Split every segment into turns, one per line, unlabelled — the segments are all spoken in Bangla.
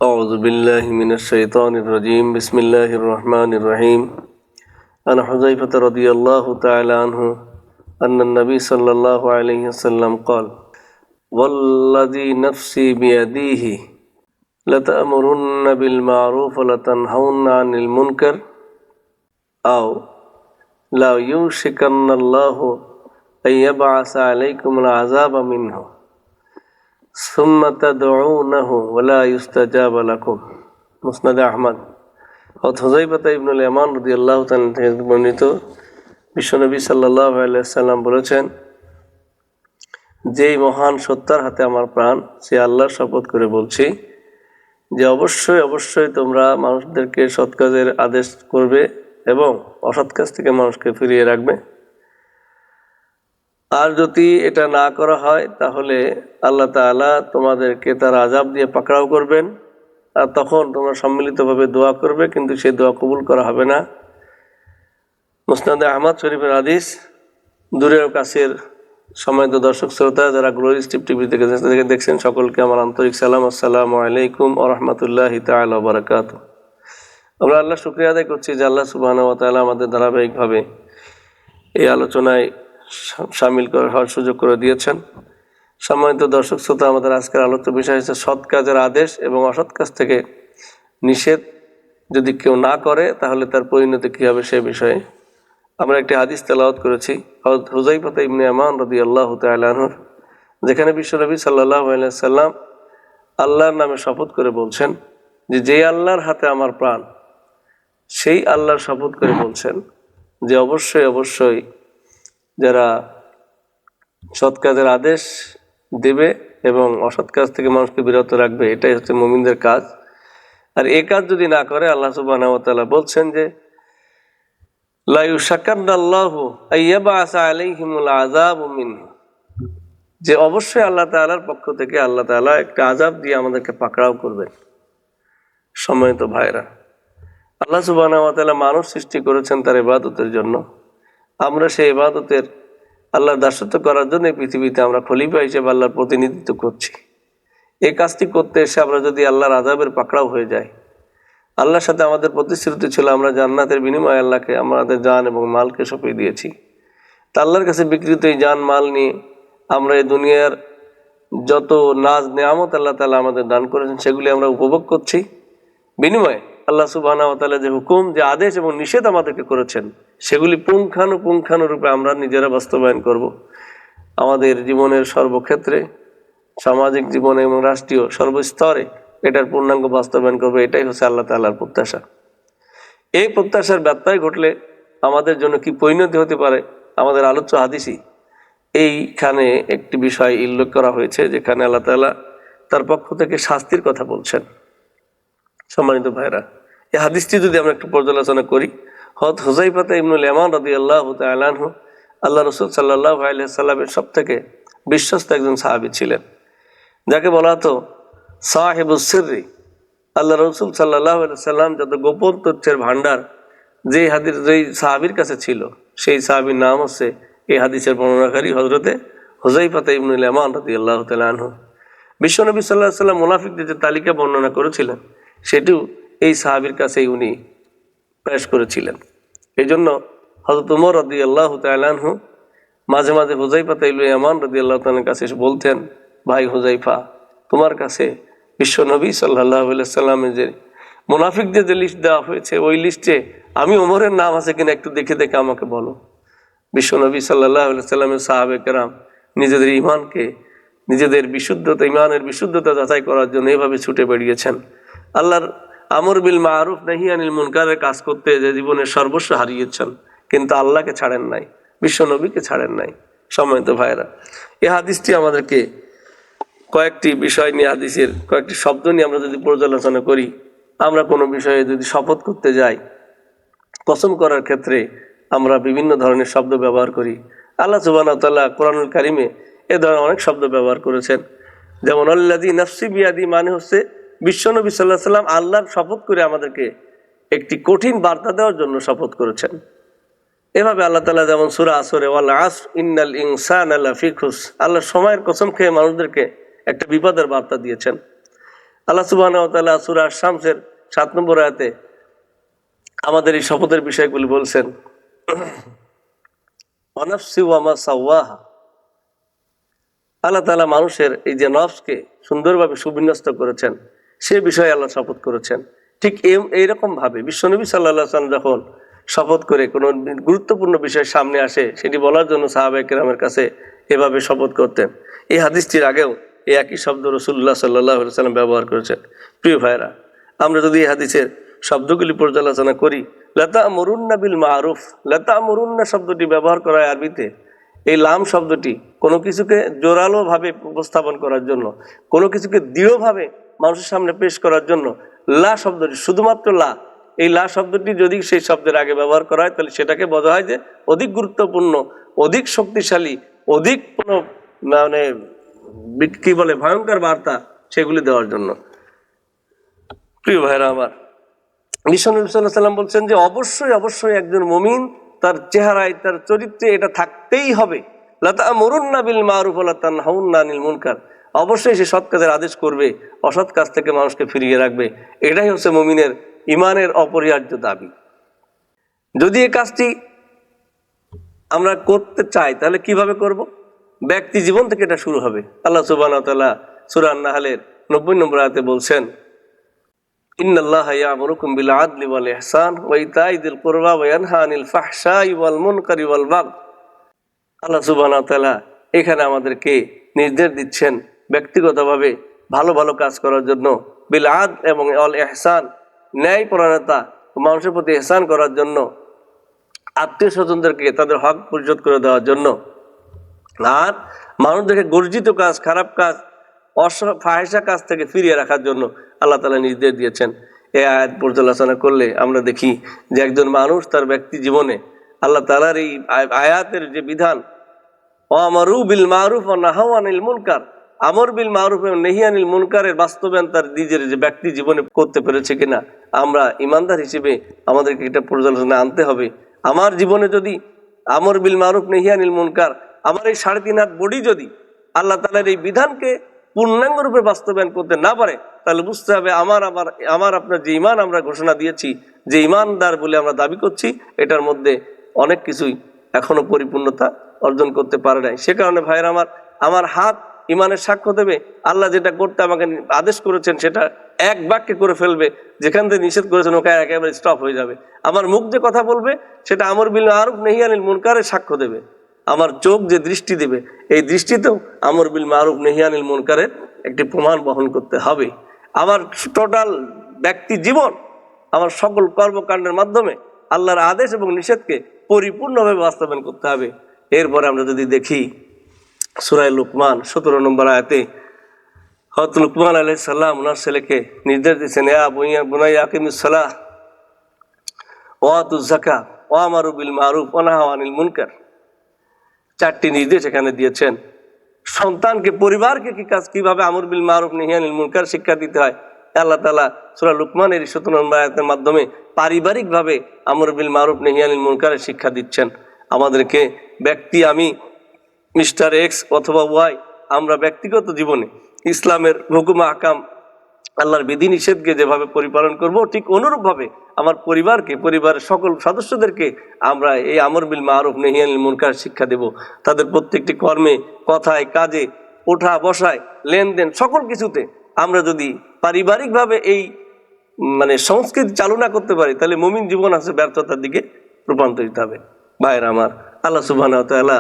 أعوذ بالله من الشيطان الرجيم بسم الله الرحمن الرحيم عن حذيفة رضي الله تعالى عنه أن النبي صلى الله عليه وسلم قال والذي نفسي بيديه لتأمرن بالمعروف ولتنهون عن المنكر أو لا يوشكن الله أن يبعث عليكم العذاب منه ثم تدعونه ولا يستجاب لكم মুসনাদে আহমদ। হুযায়ফা ইবনুল ইয়ামান রাদিয়াল্লাহু তাআলা থেকে বর্ণিত, বিশ্বনবী সাল্লাল্লাহু আলাইহি সাল্লাম বলেছেন, যেই মহান সত্তার হাতে আমার প্রাণ, সে আল্লাহর শপথ করে বলছি যে অবশ্যই অবশ্যই তোমরা মানুষদেরকে সৎ কাজের আদেশ করবে এবং অসৎ কাজ থেকে মানুষকে ফিরিয়ে রাখবে। আর যদি এটা না করা হয় তাহলে আল্লাহ তাআলা তোমাদেরকে তার আযাব দিয়ে পাকড়াও করবেন, আর তখন তোমরা সম্মিলিতভাবে দোয়া করবে, কিন্তু সেই দোয়া কবুল করা হবে না। মুসনাদে আহমদ শরীফের হাদিস। দূরের কাছের সম্মানিত দর্শক শ্রোতা যারা গ্লোরি স্টিপ টিভি থেকে দেখছেন, সকলকে আমার আন্তরিক সালাম। আসসালামু আলাইকুম ওয়া রাহমাতুল্লাহি তাআলা ওয়া বারাকাতুহু। আমরা আল্লাহ শুকরিয়া আদায় করছি যে আল্লাহ সুবহানাহু ওয়া তাআলা আমাদের ধারাবাহিকভাবে এই আলোচনায় শামিল হওয়ার সুযোগ করে দিয়েছেন। সম্মানিত দর্শক শ্রোতা, আমাদের আজকের আলোচ্য বিষয় হচ্ছে সৎ কাজের আদেশ এবং অসৎ কাজ থেকে নিষেধ যদি কেউ না করে তাহলে তার পরিণতি কী হবে সে বিষয়ে আমরা একটি হাদিস তেলাওয়াত করেছি হযরত হুযায়ফা ইবনে ইয়ামান রাদিয়াল্লাহু তাআলা আনহু, যেখানে বিশ্বনবী সাল্লাল্লাহু আলাইহি ওয়াসাল্লাম আল্লাহর নামে শপথ করে বলছেন যে যেই আল্লাহর হাতে আমার প্রাণ, সেই আল্লাহর শপথ করে বলছেন যে অবশ্যই অবশ্যই যারা সৎ কাজের আদেশ দেবে এবং অসৎ কাজ থেকে মানুষকে বিরত রাখবে, এটাই হচ্ছে মুমিনদের কাজ। আর এই কাজ যদি না করে আল্লাহ সুবহানাহু ওয়া তাআলা বলছেন যে লা ইউশাকান্নাল্লাহু আইয়াবআসা আলাইহিমুল আযাবু মিনহু, যে অবশ্যই আল্লাহ তাআলার পক্ষ থেকে আল্লাহ তাআলা একটা আযাব দিয়ে আমাদেরকে পাকড়াও করবেন। সম্মানিত ভাইরা, আল্লাহ সুবহানাহু ওয়া তাআলা মানুষ সৃষ্টি করেছেন তার ইবাদতের জন্য। আমরা সেই ইবাদতের আল্লাহর দাসত্ব করার জন্য পৃথিবীতে আমরা খলিফা হিসেবে আল্লাহর প্রতিনিধিত্ব করছি। এই কাজটি করতে এসে আমরা যদি আল্লাহর আযাবের পাকড়াও হয়ে যাই, আল্লাহর সাথে আমাদের প্রতিশ্রুতি ছিল আমরা জান্নাতের বিনিময়ে আল্লাহকে আমাদের জান এবং মালকে সঁপে দিয়েছি। তা আল্লাহর কাছে বিকৃত এই জান মাল নিয়ে আমরা এই দুনিয়ার যত নাজ নেয়ামত আল্লাহ তাআলা আমাদের দান করেছেন সেগুলি আমরা উপভোগ করছি। বিনিময়ে আল্লাহ সুবহানাহু ওয়া তাআলা যে হুকুম, যে আদেশ এবং নিষেধ আমাদেরকে করেছেন সেগুলি পুঙ্খানুপুঙ্খানুরূপে আমরা নিজেরা বাস্তবায়ন করব। আমাদের জীবনের সর্বক্ষেত্রে, সামাজিক জীবনে এবং রাষ্ট্রীয় সর্বস্তরে এটার পূর্ণাঙ্গ বাস্তবায়ন করবে। এটাই হচ্ছে আল্লাহ তাআলার প্রত্যাশা। এই প্রত্যাশার ব্যত্যয় ঘটলে আমাদের জন্য কি পরিণতি হতে পারে, আমাদের আলোচ্য হাদিসই এইখানে একটি বিষয় উল্লেখ করা হয়েছে, যেখানে আল্লাহ তাআলা তার পক্ষ থেকে শাস্তির কথা বলছেন। সম্মানিত ভাইরা, এই হাদিসটি যদি আমরা একটু পর্যালোচনা করি, হযরত হুযায়ফা ইবনুল ইয়ামান রাদিয়াল্লাহু তাআলা আনহু আল্লাহ রাসূল সাল্লাল্লাহু আলাইহি সাল্লামের সবথেকে বিশ্বস্ত একজন সাহাবী ছিলেন, যাকে বলা হতো সাহিবুস সিররি। আল্লাহ রাসূল সাল্লাল্লাহু আলাইহি সাল্লাম যত গোপন তথ্যের ভান্ডার যেই সাহাবীর কাছে ছিল, সেই সাহাবীর নাম হচ্ছে এই হাদিসের বর্ণনাকারী হযরতে হুযায়ফা ইবনুল ইয়ামান রাদিয়াল্লাহু তাআলা আনহু। বিশ্বনবী সাল্লাল্লাহু আলাইহি সাল্লাম মুনাফিকদের যে তালিকা বর্ণনা করেছিলেন সেটিও এই সাহাবীর কাছেই উনি পেশ করেছিলেন। এই জন্য হযরত ওমর রাদিয়াল্লাহু তাআলা আনহু মাঝে মাঝে হুযায়ফা ইবনুল ইয়ামান রাদিয়াল্লাহু তাআলার কাছে এসে বলতেন, ভাই হুযায়ফা, তোমার কাছে বিশ্বনবী সাল্লাল্লাহু আলাইহি সাল্লামের যে মুনাফিকদের যে লিস্ট দেওয়া হয়েছে ওই লিস্টে আমি ওমরের নাম আছে কিনা একটু দেখে দেখে আমাকে বলো। বিশ্বনবী সাল্লাল্লাহু আলাইহি সাল্লামের সাহাবে কেরাম নিজেদের ইমানকে, নিজেদের বিশুদ্ধতা, ইমানের বিশুদ্ধতা যাচাই করার জন্য এভাবে ছুটে বেরিয়েছেন। আল্লাহর আমর বিল মারুফ নাহি আনিল মুনকারের কাজ করতে যে জীবনের সর্বস্ব হারিয়েছেন, কিন্তু আল্লাহকে ছাড়েন নাই, বিশ্বনবীকে ছাড়েন নাই। সম্মানিত ভাইরা, এই হাদিসটি আমাদেরকে কয়েকটি বিষয় নিয়ে, হাদিসের কয়েকটি শব্দ নিয়ে আমরা যদি পর্যালোচনা করি, আমরা কোনো বিষয়ে যদি শপথ করতে যাই, কসম করার ক্ষেত্রে আমরা বিভিন্ন ধরনের শব্দ ব্যবহার করি। আল্লাহ সুবহানাহু ওয়া তাআলা কোরআনুল কারিমে এ ধরনের অনেক শব্দ ব্যবহার করেছেন। যেমন আল্লাযী নাফসি বিয়াদি, মানে হচ্ছে বিশ্বনবী সাল্লাল্লাহু আলাইহি সাল্লাম আল্লাহর শপথ করে আমাদেরকে একটি কঠিন বার্তা দেওয়ার জন্য শপথ করেছেন। এভাবে আল্লাহ তাআলা যেমন সূরা আসরে ওয়াল আসর ইন্নাল ইনসানা লাফি খুসর, আল্লাহ সময়ের কসম খেয়ে মানুষদেরকে একটা বিপদের বার্তা দিয়েছেন। আল্লাহ সুবহানাহু ওয়া তাআলা সূরা আশ-শামসের 7 নম্বর আয়াতে আমাদের এই শপথের বিষয়গুলি বলছেন, ওয়া নাফসি ওয়া মা সাওয়াহা। আল্লাহ তাআলা মানুষের এই যে নফসকে সুন্দরভাবে সুবিন্যস্ত করেছেন সে বিষয়ে আল্লাহ শপথ করেছেন। ঠিক এইরকম ভাবে বিশ্বনবী সাল্লাল্লাহু আলাইহি ওয়াসাল্লাম যখন শপথ করে কোনো গুরুত্বপূর্ণ বিষয় সামনে আসে সেটি বলার জন্য সাহাবায়ে কেরামের কাছে এভাবে শপথ করতেন। এই হাদিসটির আগেও এই একই শব্দ রাসূলুল্লাহ সাল্লাল্লাহু আলাইহি ওয়াসাল্লাম ব্যবহার করেছেন। প্রিয় ভাইরা, আমরা যদি এই হাদিসের শব্দগুলি পর্যালোচনা করি, লাতা'মুরুন্না বিল মা'রুফ, লাতা'মুরুন্না শব্দটি ব্যবহার করা হয় আরবিতে। এই লাম শব্দটি কোনো কিছুকে জোরালো ভাবে উপস্থাপন করার জন্য, কোনো কিছুকে দৃঢ়ভাবে মানুষের সামনে পেশ করার জন্য লা শব্দটি, শুধুমাত্র লা, এই লা শব্দটি যদি সেই শব্দের আগে ব্যবহার করা হয় তাহলে সেটাকে বোঝা হয় যে অধিক গুরুত্বপূর্ণ, অধিক শক্তিশালী, অধিক কোনো মানে কি বলে ভয়ঙ্কর বার্তা সেগুলি দেওয়ার জন্য। প্রিয় ভাইরা আমার, বিশ্বনবী সাল্লাল্লাহু আলাইহি ওয়াসাল্লাম বলছেন যে অবশ্যই অবশ্যই একজন মুমিন তার চেহারায়, তার চরিত্রে এটা থাকতেই হবে। লাতা'মুরুন্না বিল মা'রুফ ওয়া লাতানহাউন্না আনিল মুনকার। অবশ্যই সে সৎ কাজের আদেশ করবে, অসৎ কাজ থেকে মানুষকে ফিরিয়ে রাখবে। এটাই হচ্ছে মুমিনের ইমানের অপরিহার্য দাবি। যদি এই কাজটি আমরা করতে চাই তাহলে কিভাবে করব? ব্যক্তি জীবন থেকে এটা শুরু হবে। আল্লাহ সুবহানাহু ওয়া তাআলা সূরা আন-নাহলের 90 নম্বর আয়াতে বলছেন, ইন্নাল্লাহা ইয়া'মুরুকুম বিল আদলি ওয়াল ইহসান ওয়া ইতাই যিল কুরবা ওয়া ইয়ানহা আনিল ফাহশাই ওয়াল মুনকারি ওয়াল বাগয়। আল্লাহ সুবহানাহু ওয়া তাআলা এখানে আমাদেরকে নির্দেশ দিচ্ছেন ব্যক্তিগতভাবে ভালো ভালো কাজ করার জন্য, বিল আদল এবং ওয়াল ইহসান, ন্যায়পরায়ণতা, মানুষের প্রতি ইহসান করার জন্য, আত্মীয় স্বজনদেরকে তাদের হক পরিশোধ করে দেওয়ার জন্য, আর মানুষদেরকে গর্জিত কাজ, খারাপ কাজ, ফাহিশা কাজ থেকে ফিরিয়ে রাখার জন্য আল্লাহ তাআলা নির্দেশ দিয়েছেন। এই আয়াত পর্যালোচনা করলে আমরা দেখি যে একজন মানুষ তার ব্যক্তি জীবনে আল্লাহ তাআলার এই আয়াতের যে বিধান, ওয়ামারু বিল মারুফ ওয়া নাহাউ আনিল মুনকার, আমর বিল মারুফ এবং নেহি আনিল মুনকারের বাস্তবায়ন তার নিজের যে ব্যক্তি জীবনে করতে পেরেছে কিনা, আমরা ইমানদার হিসেবে আমাদেরকে এটা পর্যালোচনা আনতে হবে। আমার জীবনে যদি আমর বিল মারুফ নেহি আনিল মুনকার, আমার এই 3.5 হাত বডি যদি আল্লাহ তাআলার এই বিধানকে পূর্ণাঙ্গ রূপে বাস্তবায়ন করতে না পারে, তাহলে বুঝতে হবে আমার আপনার যে ঈমান আমরা ঘোষণা দিয়েছি, যে ঈমানদার বলে আমরা দাবি করছি, এটার মধ্যে অনেক কিছুই এখনো পরিপূর্ণতা অর্জন করতে পারে নাই। সে কারণে ভাইয়ের আমার হাত ঈমানের সাক্ষ্য দেবে, আল্লাহ যেটা করতে আমাকে আদেশ করেছেন সেটা এক বাক্যে করে ফেলবে, যেখান থেকে নিষেধ করেছেন ওখানে একেবারে স্টপ হয়ে যাবে। আমার মুখ যে কথা বলবে সেটা আমর বিল মারুফ নেহি আনিল মুনকারের সাক্ষ্য দেবে। আমার চোখ যে দৃষ্টি দেবে, এই দৃষ্টিতেও আমর বিল মারুফ নেহি আনিল মুনকারের একটি প্রমাণ বহন করতে হবে। আমার টোটাল ব্যক্তি জীবন, আমার সকল কর্মকাণ্ডের মাধ্যমে আল্লাহর আদেশ এবং নিষেধকে পরিপূর্ণভাবে বাস্তবায়ন করতে হবে। এরপরে আমরা যদি দেখি সূরা লুকমান 17 নম্বর আয়াতে হযরত লুকমান আলাইহিস সালাম ওনার ছেলেকে নির্দেশ দিয়েছেন, ইয়া বুনাইয়া আকিমিস সালাহ ওয়া আতুজ যাকাত ওয়া আমারু বিল মারুফ ওয়া নাহাউ আনিল মুনকার। 4টি নির্দেশ এখানে দিয়েছেন। সন্তানকে, পরিবারকে কিভাবে আমর বিল মারুফ নেহি আনিল মুনকার শিক্ষা দিতে হয়, আল্লাহ তাআলা সূরা লুকমানের 17 নম্বর আয়াতের মাধ্যমে পারিবারিকভাবে আমর বিল মারুফ নেহি আনিল মুনকারের শিক্ষা দিচ্ছেন আমাদেরকে। ব্যক্তি, আমি মিস্টার এক্স অথবা ওয়াই, আমরা ব্যক্তিগত জীবনে ইসলামের হুকুম আহকাম, আল্লাহর বিধি নিষেধকে যেভাবে পরিপালন করব, ঠিক অনুরূপভাবে আমার পরিবারকে, পরিবারের সকল সদস্যদেরকে আমরা এই আমর বিল মারুফ নেহি আনিল মুনকার শিক্ষা দেব। তাদের প্রত্যেকটি কর্মে, কথায়, কাজে, ওঠা বসায়, লেনদেন, সকল কিছুতে আমরা যদি পারিবারিকভাবে এই সংস্কৃতি চালু না করতে পারি, তাহলে মুমিন জীবন আছে ব্যর্থতার দিকে রূপান্তরিত হবে। ভাইরা আমার, আল্লাহ সুবহানাহু ওয়া তাআলা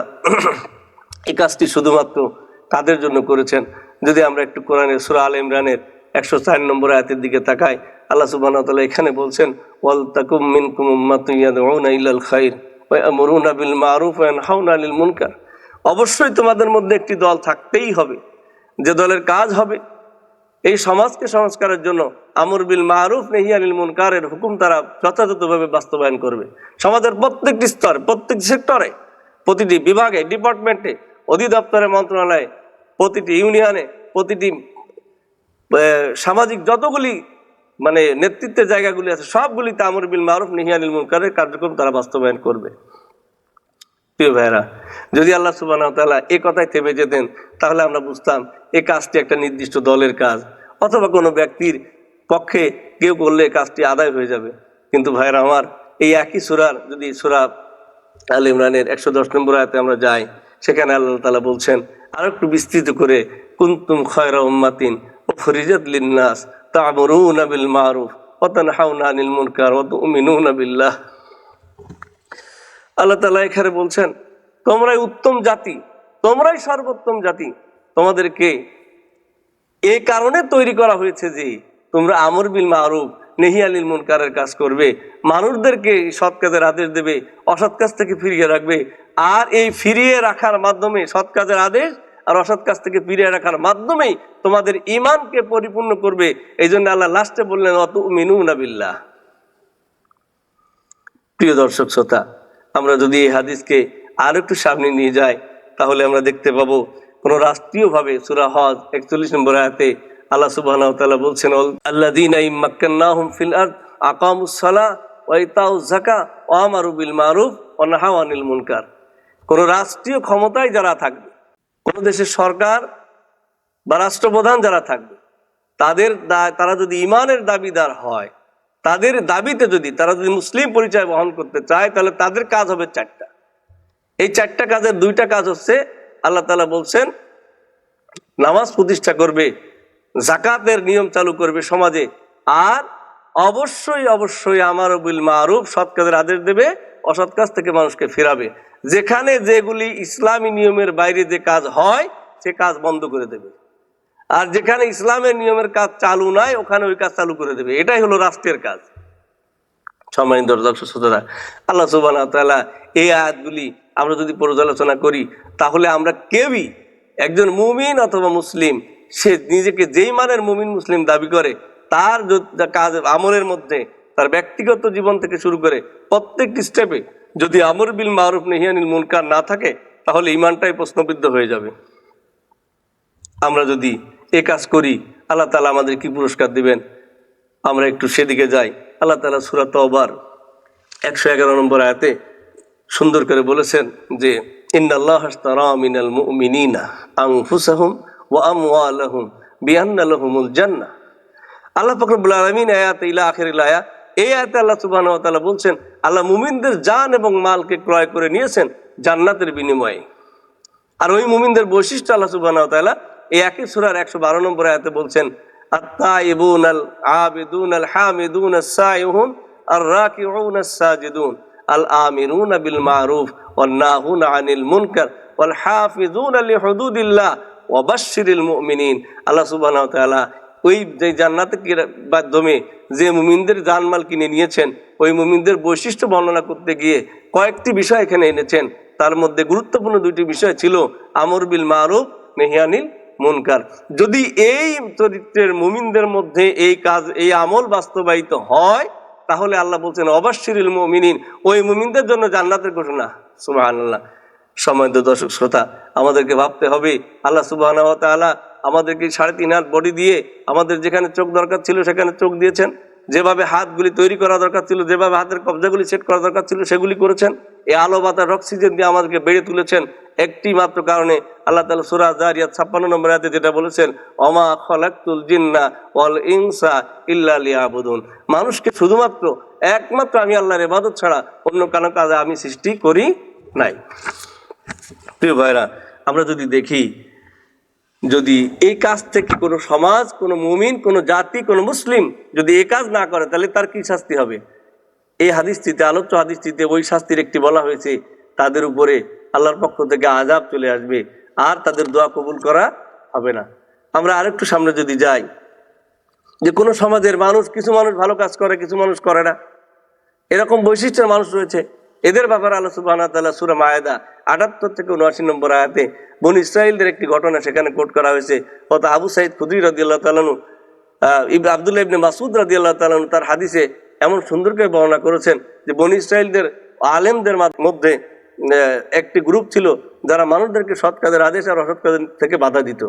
এই কাজটি শুধুমাত্র তাদের জন্য করেছেন। যদি আমরা একটু কোরআনের সূরা আলে ইমরানের 104 নম্বর আয়াতের দিকে তাকাই, আল্লাহ সুবহানাহু ওয়া তাআলা এখানে বলছেন, ওয়াল তাকুম মিনকুম উম্মাতুন ইয়াদউনা ইলাল খায়র ওয়া ইয়ামুরুনা বিল মারুফ ওয়া ইয়ানহাউনা আনিল মুনকার। অবশ্যই তোমাদের মধ্যে একটি দল থাকতেই হবে, যে দলের কাজ হবে এই সমাজকে সংস্কারের জন্য আমর বিল মারুফ নেহি আনিল মুনকারের হুকুম তারা যথাযথভাবে বাস্তবায়ন করবে। সমাজের প্রত্যেকটি স্তরে, প্রত্যেক সেক্টরে, প্রতিটি বিভাগে, ডিপার্টমেন্টে, অধিদপ্তরে, মন্ত্রণালয়ে, প্রতিটি ইউনিয়নে, প্রতিটি সামাজিক যতগুলি নেতৃত্বের জায়গাগুলি আছে, সবগুলিতে আমর বিল মারুফ নেহি আনিল মুনকারের কার্যক্রম তারা বাস্তবায়ন করবে। প্রিয় ভাইরা, যদি আল্লাহ সুবহানাহু ওয়া তাআলা এই কথায় থেমে যেতেন, তাহলে আমরা বুঝতাম এই কাজটি একটা নির্দিষ্ট দলের কাজ, অথবা কোনো ব্যক্তির পক্ষে কেউ করলে কাজটি আদায় হয়ে যাবে। কিন্তু ভাইরা আমার, এই একই সূরার যদি সূরা আলে ইমরানের 110 নম্বর আয়াতে আমরা যাই, সেখানে আল্লাহ তাআলা বলছেন আরো একটু বিস্তৃত করে, কুনতুম খায়রা উম্মাতিন উখরিজাত লিন-নাস তা'মুরুনা বিল মারুফ ওয়া তানহাউনা আনিল মুনকার ওয়া তু'মিনুনা বিল্লাহ। আল্লাহ তাআলা এখানে বলছেন তোমরাই উত্তম জাতি, তোমরাই সর্বোত্তম জাতি, তোমাদেরকে এই কারণে তৈরি করা হয়েছে যে তোমরা আমর বিল মারুফ নেহি আনিল মুনকারের কাজ করবে, মানুষদেরকে সৎ কাজের আদেশ দেবে, অসৎ কাজ থেকে ফিরিয়ে রাখবে। আর এই ফিরিয়ে রাখার মাধ্যমে, সৎ কাজের আদেশ আর অসৎ কাজ থেকে ফিরিয়ে রাখার মাধ্যমেই তোমাদের ঈমানকে পরিপূর্ণ করবে। এই জন্য আল্লাহ লাস্টে বললেন ওয়া তু'মিনুনা বিল্লাহ। প্রিয় দর্শক শ্রোতা, আমরা যদি এই হাদিসকে আর একটু সামনে নিয়ে যাই, তাহলে আমরা দেখতে পাবো কোন রাষ্ট্রীয়ভাবে সূরা হজ 41 নম্বর আয়াতে আল্লাহ সুবহানাহু ওয়া তাআলা বলছেন আল্লাযীনা ইম্মাক্কান্নাহুম ফিল আরদ আকামুস সালাহ ওয়া ইতাউয যাকাত ওয়া আমারু বিল মারুফ ওয়া নাহাউ আনিল মুনকার। কোন রাষ্ট্রীয় ক্ষমতায় যারা থাকবে, কোন দেশের সরকার বা রাষ্ট্রপ্রধান যারা থাকবে, তারা যদি ঈমানের দাবিদার হয়, তাদের দাবিতে যদি তারা যদি মুসলিম পরিচয় বহন করতে চায়, তাহলে তাদের কাজ হবে 4টা। এই 4টা কাজের 2টা কাজ হচ্ছে আল্লাহ তাআলা বলছেন নামাজ প্রতিষ্ঠা করবে, যাকাতের নিয়ম চালু করবে সমাজে, আর অবশ্যই অবশ্যই আমারু বিল মারুফ সৎ কাজের আদেশ দেবে, অসৎ কাজ থেকে মানুষকে ফেরাবে। যেখানে যেগুলি ইসলামী নিয়মের বাইরে যে কাজ হয় সে কাজ বন্ধ করে দেবে, আর যেখানে ইসলামের নিয়মের কাজ চালু নাই ওখানে ওই কাজ চালু করে দেবে। এটাই হলো রাষ্ট্রের কাজ। সম্মানিত দর্শক শ্রোতারা, আল্লাহ সুবহানাহু ওয়া তাআলা এই আয়াতগুলি আমরা যদি পর্যালোচনা করি, তাহলে আমরা কেউই, একজন মুমিন অথবা মুসলিম, সে নিজেকে যেই মানের মুমিন মুসলিম দাবি করে, তার কাজ আমলের মধ্যে তার ব্যক্তিগত জীবন থেকে শুরু করে প্রত্যেকটি স্টেপে যদি আমর বিল মারুফ নেহি আনিল মুনকার না থাকে, তাহলে ঈমানটাই প্রশ্নবিদ্ধ হয়ে যাবে। আমরা যদি এ কাজ করি, আল্লাহ তাআলা আমাদের কি পুরস্কার দিবেন, আমরা একটু সেদিকে যাই। আল্লাহ তাআলা সূরা তাওবার 111 নম্বর আয়াতে সুন্দর করে বলেছেন যে ইন্নাল্লাহা আশতারা মিনাল মুমিনিনা আনফুসাহুম ওয়া আমওয়ালাহুম বিআন্না লাহুমুল জান্নাহ। আল্লাহ পাক রব্বুল আলামিন আয়াতে ইলা আখিরিল আয়া, এই আয়াতে আল্লাহ সুবহানাহু ওয়া তাআলা বলছেন আল্লাহ মুমিনদের জান এবং মালকে ক্রয় করে নিয়েছেন জান্নাতের বিনিময়ে। আর ওই মুমিনদের বৈশিষ্ট্য আল্লাহ সুবহানাহু ওয়া তাআলা এই একই সূরার 112 নম্বর আয়াতে বলছেন আত-তাইবুনাল আবিদুনাল হামিদুনাস সাইহুন আর রাকিউনাস সাজিদুন আল আমিরুনা বিল মারুফ ওয়ান নাহুনা আনিল মুনকার ওয়াল হাফিজুনা লিহুদুদিল্লাহ ওয়া বাশশিরিল মুমিনিন। আল্লাহ সুবহানাহু ওয়া তাআলা ওই যে জান্নাতের মাধ্যমে যে মুমিনদের জানমাল কিনে নিয়েছেন, ওই মুমিনদের বৈশিষ্ট্য বর্ণনা করতে গিয়ে কয়েকটি বিষয় এখানে এনেছেন। তার মধ্যে গুরুত্বপূর্ণ 2টি বিষয় ছিল আমর বিল মারুফ নেহি আনিল মুনকার। যদি এই চরিত্রের মুমিনদের মধ্যে এই কাজ, এই আমল বাস্তবায়িত হয়, তাহলে আল্লাহ বলছেন অবাশশিরিল মুমিনিন, ওই মুমিনদের জন্য জান্নাতের ঘোষণা। সুবহানাল্লাহ। সম্মানিত দর্শক শ্রোতা, আমাদেরকে ভাবতে হবে আল্লাহ সুবহানাহু ওয়া তাআলা আমাদেরকে 3.5 হাত বডি দিয়ে আমাদের যেখানে চোখ দরকার ছিল সেখানে চোখ দিয়েছেন, যেভাবে হাতগুলি তৈরি করা দরকার ছিল, যেভাবে হাতের কবজাগুলি সেট করা দরকার ছিল সেগুলি করেছেন। এই আলো বাতাস অক্সিজেন দিয়ে আমাদেরকে বেড়ে তুলেছেন একটি মাত্র কারণে। আল্লাহ তাআলা সূরা যারিয়াত 56 নম্বর আয়াতে যেটা বলেছেন ওমা খালাকতুল জিন্না ওয়াল ইনসা ইল্লা লিয়াবুদুন, মানুষকে শুধুমাত্র একমাত্র আমি আল্লাহর ইবাদত ছাড়া অন্য কোনো কাজে আমি সৃষ্টি করি নাই। প্রিয় ভাইরা, আমরা যদি দেখি, যদি এই কাজ থেকে কোনো সমাজ, কোনো মুমিন, কোনো জাতি, কোনো মুসলিম যদি এই কাজ না করে, তাহলে তার কি শাস্তি হবে? এই হাদিসটিতে, আলোচ্য হাদিসটিতে ওই শাস্তির একটি বলা হয়েছে, তাদের উপরে আল্লাহর পক্ষ থেকে আযাব চলে আসবে আর তাদের দোয়া কবুল করা হবে না। আমরা আরেকটু সামনে যদি যাই, যে কোনো সমাজের মানুষ, কিছু মানুষ ভালো কাজ করে, কিছু মানুষ করে না, এরকম বৈশিষ্ট্যের মানুষ রয়েছে। এদের ব্যাপারে আল্লাহ সুবহানাহু ওয়া তাআলা সূরা মায়েদা 78 থেকে 79 নম্বর আয়াতে বনী ইসরাঈলদের একটি ঘটনা সেখানে কোট করা হয়েছে। কত আবু সাঈদ খুদরী রাদিয়াল্লাহু তাআলা আনহু, আব্দুল্লাহ ইবনে মাসউদ রাদিয়াল্লাহু তাআলা আনহু তার হাদিসে এমন সুন্দর করে বর্ণনা করেছেন যে বনী ইসরাঈলদের আলেমদের মধ্যে একটি গ্রুপ ছিল যারা মানুষদেরকে সৎ কাজের আদেশ আর অসৎ কাজ থেকে বাধা দিত।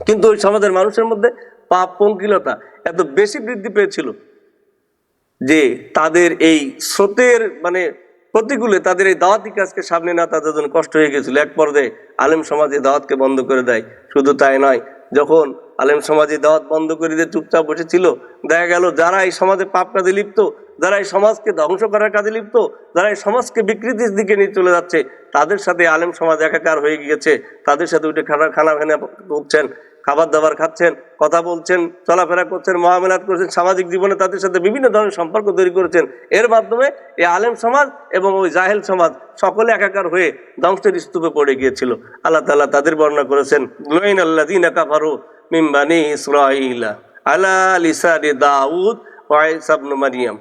কিন্তু ওই সমাজের মানুষের মধ্যে পাপ পঙ্কিলতা এত বেশি বৃদ্ধি পেয়েছিল যে তাদের এই স্রোতের প্রতিকূলে তাদের এই দাওয়াতি কাজকে সামনে না তাদের জন্য কষ্ট হয়ে গেছিল। এক পর্যায়ে আলেম সমাজে দাওয়াতকে বন্ধ করে দেয়। শুধু তাই নয়, যখন আলেম সমাজে দাওয়াত বন্ধ করে দিয়ে চুপচাপ বসেছিল। দেখা গেল যারা এই সমাজে পাপ কাজে লিপ্ত, যারা এই সমাজকে ধ্বংস করার কাজে লিপ্ত, যারা এই সমাজকে বিকৃতির দিকে নিয়ে চলে যাচ্ছে, তাদের সাথে আলেম সমাজ একাকার হয়ে গিয়েছে। তাদের সাথে উঠে খানা উঠছেন, খাবার দাবার খাচ্ছেন, কথা বলছেন, চলাফেরা করছেন, মহামেলাত করছেন, সামাজিক জীবনে তাদের সাথে বিভিন্ন ধরনের সম্পর্ক তৈরি করেছেন। এর মাধ্যমে এই আলেম সমাজ এবং ওই জাহেল সমাজ সকলে একাকার হয়ে ধ্বংসের স্তূপে পড়ে গিয়েছিল। আল্লাহ তাআলা তাদের বর্ণনা করেছেন, লুইন আল্লাযীনা কাফারু মিন বানি ইসরাঈলা আলা লিসানি দাউদ ওয়া ঈসা ইবনে মারইয়াম।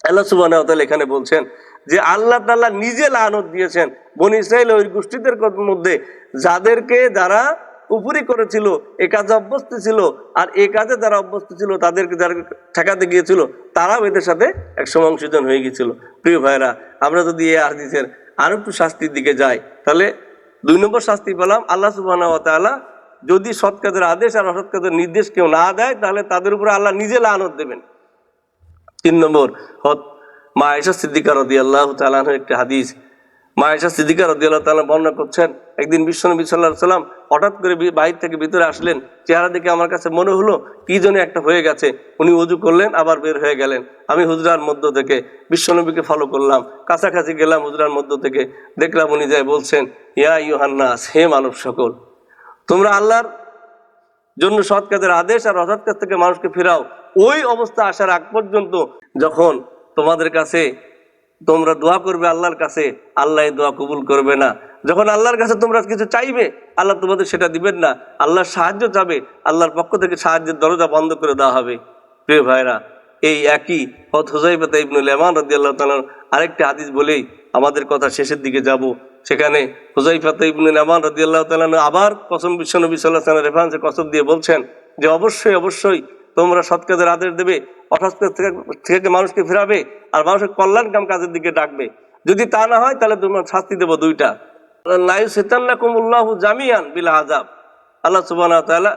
আল্লাহ সুবহানাহু ওয়া তাআলা এখানে বলছেন যে আল্লাহ তাআলা নিজে লানত দিয়েছেন বনী ইসরাঈল ওই গোষ্ঠীদের মধ্যে, যাদেরকে যারা কুফরি করেছিল, এ কাজে অভ্যস্ত ছিল, আর এ কাজে যারা অভ্যস্ত ছিল তাদেরকে যারা ঠেকাতে গিয়েছিল তারাও এদের সাথে একসময় অংশীদার হয়ে গিয়েছিল। প্রিয় ভাইরা, আমরা যদি এই হাদিসের আরো একটু শাস্তির দিকে যাই, তাহলে 2 নম্বর শাস্তি পেলাম, আল্লাহ সুবহানাহু ওয়া তাআলা যদি সৎ কাজের আদেশ আর অসৎ কাজের নির্দেশ কেউ না দেয়, তাহলে তাদের উপরে আল্লাহ নিজে লানত দেবেন। 3 নম্বর, মা আয়েশা সিদ্দিকা রাদিয়াল্লাহু তাআলা আনহার একটি হাদিস। মা আয়েশা সিদ্দিকা রাদিয়াল্লাহু তাআলা বর্ণনা করছেন, একদিন বিশ্বনবী সাল্লাল্লাহু আলাইহি সাল্লাম হঠাৎ করে বাইরে থেকে ভিতরে আসলেন। চেহারা দেখে আমার কাছে মনে হলো কি যেন একটা হয়ে গেছে। উনি ওযু করলেন, আবার বের হয়ে গেলেন। আমি হুজরার মধ্য থেকে বিশ্বনবীকে ফলো করলাম, কাছাকাছি গেলাম হুজরার মধ্য থেকে, দেখলাম উনি যাই বলছেন, ইয়া আইয়ুহান নাস, হে মানব সকল, তোমরা আল্লাহর জন্য সৎ কাজের আদেশ আর অসৎ কাজ থেকে মানুষকে ফেরাও। ওই অবস্থা আসার আগ পর্যন্ত যখন তোমাদের কাছে তোমরা দোয়া করবে আল্লাহর কাছে, আল্লাহ এই দোয়া কবুল করবে না। যখন আল্লাহর কাছে তোমরা কিছু চাইবে, আল্লাহ তোমাদের সেটা দিবেন না। আল্লাহর সাহায্য চাবে, আল্লাহর পক্ষ থেকে সাহায্যের দরজা বন্ধ করে দেওয়া হবে। প্রিয় ভাইরা, এই একই হুযায়ফা ইবনুল ইয়ামান রাদিয়াল্লাহু তাআলা আরেকটি হাদিস বলেই আমাদের কথা শেষের দিকে যাব। সেখানে হুযায়ফা ইবনুল ইয়ামান রাদিয়াল্লাহু তাআলা আবার কসম, বিশ্বনবী সাল্লাল্লাহু আলাইহি ওয়াসাল্লাম রেফারেন্সে কসম দিয়ে বলছেন যে অবশ্যই অবশ্যই তোমরা সৎ কাজের আদেশ দেবে, অসৎ কাজ থেকে মানুষকে ফেরাবে, আর মানুষের কল্যাণকাম কাজের দিকে ডাকবে। যদি তা না হয় তাহলে তোমরা শাস্তি দেবো 2টা। লা ইউসিতান্নাকুমুল্লাহু জামিআন বিল আযাব। আল্লাহ সুবহানাহু ওয়া তাআলা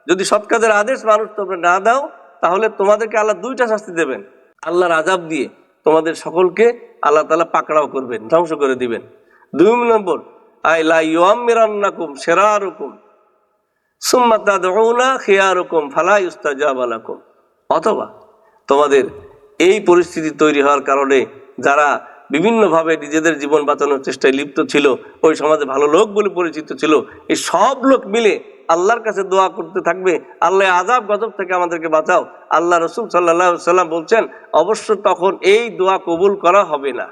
যদি সৎ কাজের আদেশ মানুষ তোমরা না দাও, তাহলে তোমাদেরকে আল্লাহ 2টা শাস্তি দেবেন। আল্লাহর আযাব দিয়ে তোমাদের সকলকে আল্লাহ তাআলা পাকড়াও করবেন, ধ্বংস করে দিবেন। 2 নম্বর, আই লা ইউআম্মিরান্নাকুম শিরারুকুম সুম্মা তাদউনা খিয়ারুকুম ফালা ইউস্তাজাবা লাকুম। অথবা তোমাদের এই পরিস্থিতি তৈরি হওয়ার কারণে যারা বিভিন্নভাবে নিজেদের জীবন বাঁচানোর চেষ্টায় লিপ্ত ছিল, ওই সমাজে ভালো লোক বলে পরিচিত ছিল, এই সব লোক মিলে আল্লাহর কাছে দোয়া করতে থাকবে, আল্লাহ আযাব গজব থেকে আমাদেরকে বাঁচাও। আল্লাহ রাসূল সাল্লাল্লাহু আলাইহি ওয়াসাল্লাম বলছেন, অবশ্য তখন এই দোয়া কবুল করা হবে না।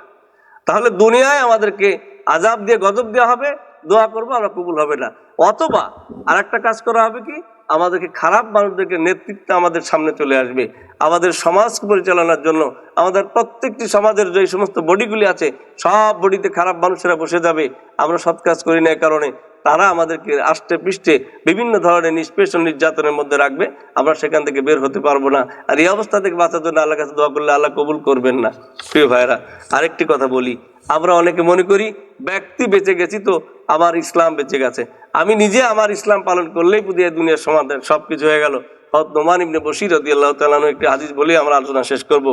তাহলে দুনিয়ায় আমাদেরকে আযাব দিয়ে গজব দেওয়া হবে, দোয়া করবো আমরা, কবুল হবে না। অথবা আর একটা কাজ করা হবে কি, আমাদেরকে খারাপ মানুষদেরকে নেতৃত্ব আমাদের সামনে চলে আসবে। আমাদের সমাজ পরিচালনার জন্য আমাদের প্রত্যেকটি সমাজের যে সমস্ত বডিগুলি আছে, সব বডিতে খারাপ মানুষেরা বসে যাবে। আমরা সৎ কাজ করি না, কারণে তারা আমাদেরকে আষ্টে পৃষ্ঠে বিভিন্ন ধরনের নিষ্পেষণ নির্যাতনের মধ্যে রাখবে। আমরা সেখান থেকে বের হতে পারবো না। আর এই অবস্থা থেকে বাঁচার জন্য আল্লাহর কাছে দোয়া করলে আল্লাহ কবুল করবেন না। প্রিয় ভাইরা, আরেকটি কথা বলি, আমরা অনেকে মনে করি ব্যক্তি বেঁচে গেছি তো আমার ইসলাম বেঁচে গেছে, আমি নিজে আমার ইসলাম পালন করলেই বুঝি দুনিয়ার সমাধান সবকিছু হয়ে গেল। নোমান ইবনে বশীর রাদিয়াল্লাহু তাআলা আনহু একটি হাদিস বলে আমরা আলোচনা শেষ করব।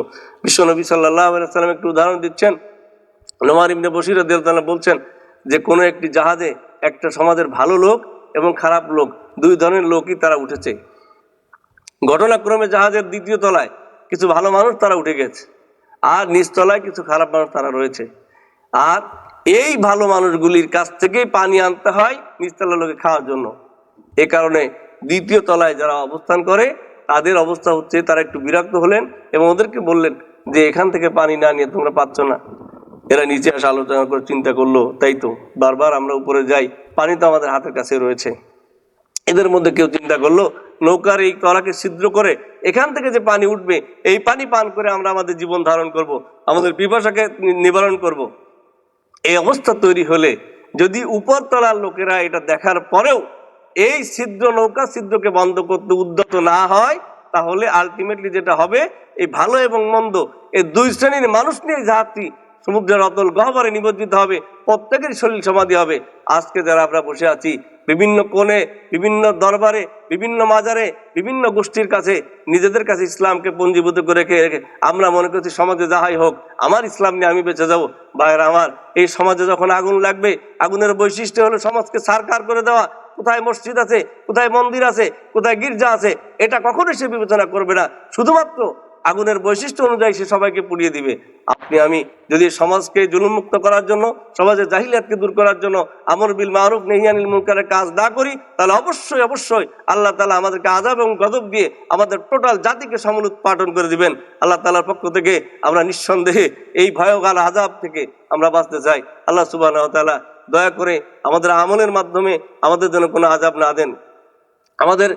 বিশ্বনবী সাল্লাল্লাহু আলাইহি ওয়াসাল্লাম একটু উদাহরণ দিচ্ছেন। নোমান ইবনে বশীর রাদিয়াল্লাহু তাআলা বলছেন যে কোনো একটি জাহাজে একটা সমাজের ভালো লোক এবং খারাপ লোক, 2 ধরনের লোকই তারা উঠেছে। ঘটনাক্রমে জাহাজের 2য় তলায় কিছু ভালো মানুষ তারা উঠে গেছে, আর নিচতলায় কিছু খারাপ মানুষ তারা রয়েছে। আর এই ভালো মানুষগুলির কাছ থেকেই পানি আনতে হয় নিচতলার লোকে খাওয়ার জন্য। এ কারণে 2য় তলায় যারা অবস্থান করে তাদের অবস্থা হচ্ছে, তারা একটু বিরক্ত হলেন এবং ওদেরকে বললেন যে এখান থেকে পানি না নিয়ে তোমরা পাচ্ছ না। এরা নিচে আসে আলোচনা করে চিন্তা করলো, তাই তো বারবার আমরা উপরে যাই, পানি তো আমাদের হাতের কাছে রয়েছে। এদের মধ্যে কেউ চিন্তা করলো নৌকার এই তলাকে ছিদ্র করে এখান থেকে যে পানি উঠবে, এই পানি পান করে আমরা আমাদের জীবন ধারণ করব, আমাদের পিপাসাকে নিবারণ করব। এই অবস্থা তৈরি হলে যদি উপরতলার লোকেরা এটা দেখার পরেও এই ছিদ্র, নৌকা ছিদ্রকে বন্ধ করতে উদ্যত না হয়, তাহলে আলটিমেটলি যেটা হবে, এই ভালো এবং মন্দ এই 2 শ্রেণীর মানুষ নিয়ে জাহাজটি সমুদ্রের অতল গহ্বরে নিমজ্জিত হবে, প্রত্যেকের শরীর সমাধি হবে। আজকে যারা আমরা বসে আছি বিভিন্ন কোণে, বিভিন্ন দরবারে, বিভিন্ন মাজারে, বিভিন্ন গোষ্ঠীর কাছে নিজেদের কাছে ইসলামকে পঞ্জীভূত করে রেখে আমরা মনে করছি সমাজে যাহাই হোক আমার ইসলাম নিয়ে আমি বেঁচে যাবো। ভাইয়েরা আমার, এই সমাজে যখন আগুন লাগবে, আগুনের বৈশিষ্ট্য হলো সমাজকে ছারখার করে দেওয়া, কোথায় মসজিদ আছে, কোথায় মন্দির আছে, কোথায় গির্জা আছে, এটা কখনোই সে বিবেচনা করবে না। শুধুমাত্র আগুনের বৈশিষ্ট্য অনুযায়ী সে সবাইকে পুড়িয়ে দিবে। আপনি আমি যদি সমাজকে জুলুমমুক্ত করার জন্য, সমাজের জাহিলিয়াতকে দূর করার জন্য আমর বিল মারুফ নাহি আনিল মুনকারের কাজ না করি, তাহলে অবশ্যই অবশ্যই আল্লাহ তাআলা আমাদেরকে আযাব এবং গজব দিয়ে আমাদের টোটাল জাতিকে সমুৎপাটন করে দিবেন। আল্লাহ তাআলার পক্ষ থেকে আমরা নিঃসন্দেহে এই ভয়ঙ্কর আযাব থেকে আমরা বাঁচতে চাই। আল্লাহ সুবহানাহু ওয়া তাআলা দয়া করে আমাদের আমলের মাধ্যমে আমাদের যেন কোনো আযাব না দেন, আমাদের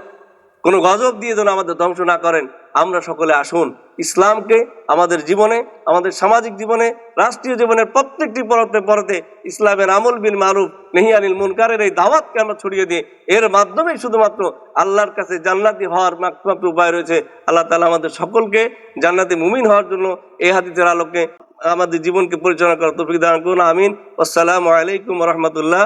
কোনো গজব দিয়ে যেন আমাদের ধ্বংস না করেন। আমরা সকলে আসুন ইসলামকে আমাদের জীবনে, আমাদের সামাজিক জীবনে, রাষ্ট্রীয় জীবনের প্রত্যেকটি পরতে পরতে ইসলামের আমল বিল মারুফ নাহি আনিল মুনকারের এই দাওয়াতকে আমরা ছড়িয়ে দিই। এর মাধ্যমেই শুধুমাত্র আল্লাহর কাছে জান্নাতি হওয়ার একমাত্র উপায় রয়েছে। আল্লাহ তাআলা আমাদের সকলকে জান্নাতি মুমিন হওয়ার জন্য এই হাদিসের আলোকে আমাদের জীবনকে পরিচালনা করার তৌফিক দান করুন। আমিন। আসসালামু আলাইকুম ওয়া রাহমাতুল্লাহ।